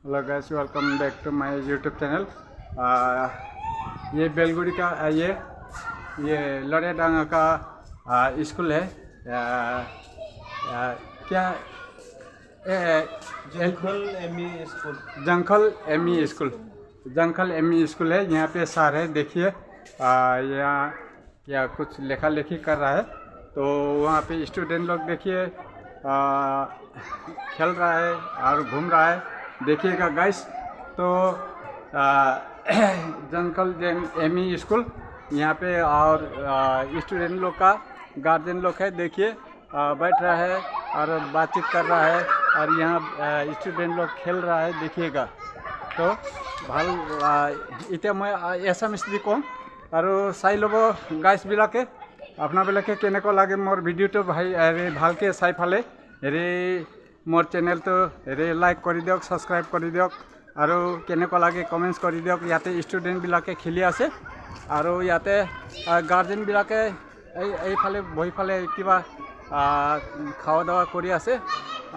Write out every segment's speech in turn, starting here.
Hello guys, welcome back to my YouTube channel. ये बेलगुड़ी का ये लड़ेडांगा का स्कूल है। क्या Jankhal ME school. Jankhal ME school है। यहाँ पे सर है, देखिए यहाँ कुछ लेखा लेखी कर रहा है। तो वहाँ पे स्टूडेंट लोग देखिए खेल रहा है और घूम रहा है, देखिएगा गाइस। तो जंखल एमई स्कूल यहाँ पे और स्टूडेंट लोग का गार्जियन लोग है, देखिए बैठ रहा है और बातचीत कर रहा है और यहाँ स्टूडेंट लोग खेल रहा है, देखिएगा। तो ভাল এতিয়া মই এছামিছ দি কওঁ আৰু চাই ল'ব গাইজবিলাকে, আপোনাবিলাকে কেনেকুৱা লাগে মোৰ ভিডিঅ'টো ভালকৈ চাই ফালে মোৰ চেনেলটো লাইক কৰি দিয়ক, ছাবস্ক্ৰাইব কৰি দিয়ক আৰু কেনেকুৱা লাগে কমেণ্টছ কৰি দিয়ক। ইয়াতে ষ্টুডেণ্টবিলাকে খেলি আছে আৰু ইয়াতে গাৰ্জেনবিলাকে এইফালে বহি ফালে কিবা খাওয়া দাওয়া কৰি আছে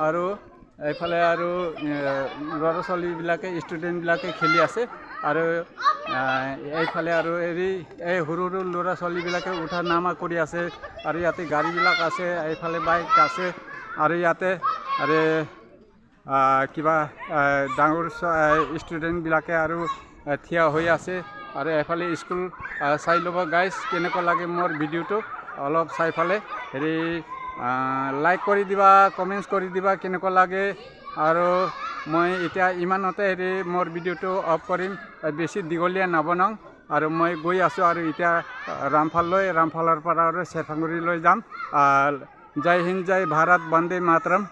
আৰু এইফালে আৰু ল'ৰা ছোৱালীবিলাকে ষ্টুডেণ্টবিলাকে খেলি আছে আৰু এইফালে আৰু এই সৰু সৰু ল'ৰা ছোৱালীবিলাকে উঠা নামা কৰি আছে আৰু ইয়াতে গাড়ীবিলাক আছে, এইফালে বাইক আছে আৰু ইয়াতে আৰু কিবা ডাঙৰ ষ্টুডেণ্টবিলাকে আৰু থিয় হৈ আছে আৰু এইফালে স্কুল চাই ল'ব গাইজ, কেনেকুৱা লাগে মোৰ ভিডিঅ'টো অলপ চাই ফালে লাইক কৰি দিবা, কমেণ্টছ কৰি দিবা কেনেকুৱা লাগে। আৰু মই এতিয়া ইমানতে মোৰ ভিডিঅ'টো অফ কৰিম, বেছি দীঘলীয়া নবনাওঁ আৰু মই গৈ আছোঁ আৰু এতিয়া ৰামফালৰ পৰা আৰু চেৰাপুঞ্জীলৈ যাম। জয় হিন্দ, জয় ভাৰত, বন্দে মাতৰম।